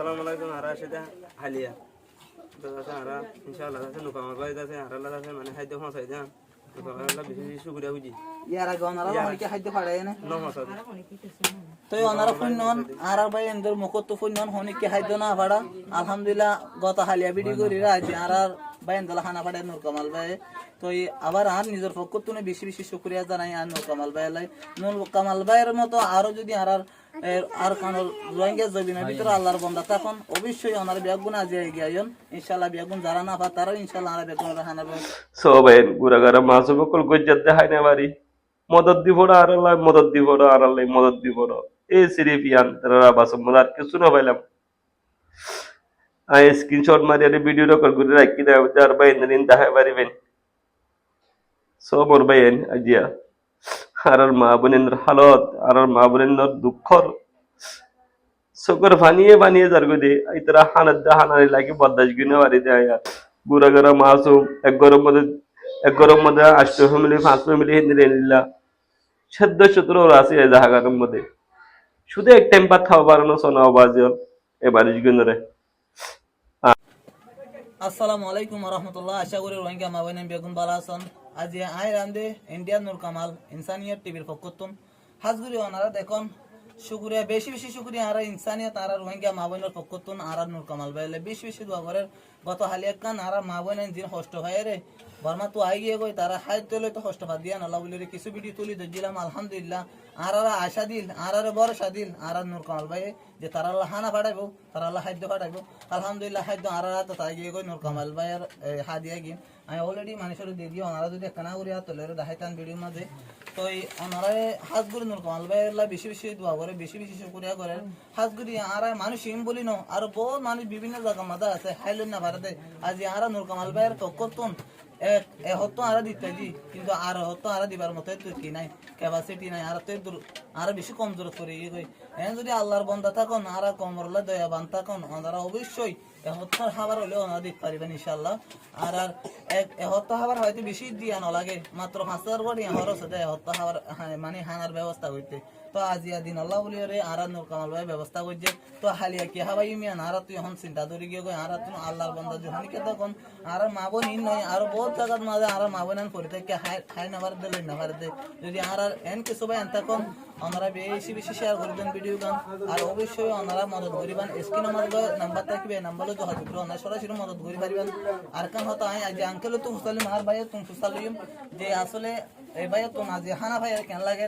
আসসালামু আলাইকুম আরা সেটা হালিয়া তো আছে আরা ইনশাআল্লাহ আছে নুকামার বাড়ি আছে আরা আছে মানে খাদ্য পৌঁছাই দেন নুকামার বেশি বেশি শুকরিয়া বুঝি ইয়ারা গনারা অনেকে খাদ্য পাড়ায় না নমস্কার তো ওনারা ফুনন আর ভাই এন্দের মুখত তো ফুনন অনেকে খাদ্য না পাড়া আলহামদুলিল্লাহ গত হালিয়া ভিডিও করি রাজি আর ভাই এন্দের খানা পাড়ায় নূর কামাল ভাই তো আবার আর নিজের পক্ষ থেকে বেশি বেশি শুকরিয়া জানাই আর নূর কামাল ভাই লাই নূর কামাল ভাইয়ের মতো আরো যদি আর কারণ রোহিঙ্গা জমিনের ভিতরে আল্লাহর বন্ধা তখন অবশ্যই ওনার বেগুন আজ এগিয়ে ইনশাআল্লাহ বেগুন যারা না পা তারাও ইনশাআল্লাহ আর বেগুন হানাবে সবাই গুড়াগাড়া মাছ বকল গজ্জাত দেখাই না বাড়ি মদত দিব আর আল্লাহ মদত দিব আর আল্লাহ মদত দিব এই সিরিফ ইয়ান তারা বাস মদার কিছু না পাইলাম আই স্ক্রিনশট মারি আর ভিডিও রেকর্ড করে রাখি দেয় আর ভাই দিন দেখাই পারিবেন সব ওর ভাই আজিয়া আর মা বোনের হালত আর মা বোনের দুঃখর চকুর বানিয়ে বানিয়ে যার গদি এই তারা হানারি লাগে বদাস গুনে বাড়ি দেয় গুড়া গড়া মাছ এক গরম মধ্যে 8 ফ্যামিলি 5 ফ্যামিলি হিন্দি নিলা 14-17 আছে এই জায়গার মধ্যে শুধু এক টাইম ভাত খাওয়া পারানো সোনা বাজল এবারে গুনরে আসসালামু আলাইকুম ওয়া রাহমাতুল্লাহ আশা করি রোহিঙ্গা মা বোনেন বেগুন ভালো আছেন আজ আই রান্দে ইন্ডিয়ান নূর কামাল ইনসানিয়ত টিভির পক্ষতুন হাজগুরি ওনারা দেখুন শুকরিয়া বেশি বেশি শুকরিয়া আর ইনসানিয়ত আর রোহিঙ্গা মা বোনের পক্ষতুন আর নূর কামাল ভাইলে বেশি বেশি দোয়া করেন গত হালিয়া কান আর মা বোনেন দিন কষ্ট হয় রে বর্মা তো আই গিয়ে গই তারা খাইতে লই তো কষ্ট ভাত দিয়া আল্লাহ বলে কিছু ভিডিও তুলি দিলাম আলহামদুলিল্লাহ আর আশা দিল আর ভরসা দিল আর নূর কামাল ভাই যে তারা আল্লাহ হানা ফাটাইবো তারা আল্লাহ খাদ্য ফাটাইবো আলহামদুলিল্লাহ খাদ্য আর তো তাই গিয়ে গই নূর কামাল ভাইয়ের হাদিয়া গিয়ে আমি অলরেডি মানুষের দিয়ে দিও ওনারা যদি একখানা করিয়া তোলে দেখাইতাম ভিডিওর মাঝে তো এই ওনারা হাজগুড়ি নূর কামাল ভাইয়ের বেশি বেশি দোয়া করে বেশি বেশি শুকরিয়া করে হাজগুড়ি আর মানুষ ইম বলি ন আর বহুত মানুষ বিভিন্ন জায়গা মাথা আছে হাইলেন না ভারতে আজ আর নূর কামাল ভাইয়ের পক্ষতুন হতো আর দিতে কিন্তু আর হতো আর দিবার মতো কি নাই ক্যাপাসিটি নাই আর তো আর বেশি কম জোর করে এখন যদি আল্লাহর বন্ধা থাকুন আর কমরলা দয়াবান থাকুন ওনারা অবশ্যই এহত্তর খাবার হলেও ওনারা দিতে পারবেন ইনশাল্লাহ আর এহত্তর খাবার হয়তো বেশি দিয়া নলাগে মাত্র 5,000 কোটি খরচ হতে এহত্তর খাবার মানে হানার ব্যবস্থা করতে তো আজিয়া দিন আল্লাহ বলি রে আর নূর কামাল ভাই ব্যবস্থা করছে তো হালিয়া কি হাবাই মিয়ান আর তুই এখন চিন্তা ধরে গিয়ে আর তুই আল্লাহর বন্ধা যখন কে তখন আর মা বোন ইন নয় আর বহুত জায়গার মাঝে আর মা বোন পড়ে থাকে খাই নাবার দিলে নাবার দে যদি আর এন কিছু ভাই তখন ওনারা বেশি বেশি শেয়ার করবেন ভিডিও গান আর অবশ্যই ওনারা মদত করিবেন স্ক্রিনের মধ্যে নাম্বার থাকবে নাম্বারও যোগাযোগ করে ওনারা সরাসরি মদত করি পারবেন আর কারণ হতো আজ আঙ্কেল তো হুসালিম আর ভাই তুমি হুসালিম যে আসলে এই ভাই তো আজ হানা ভাই কেন লাগে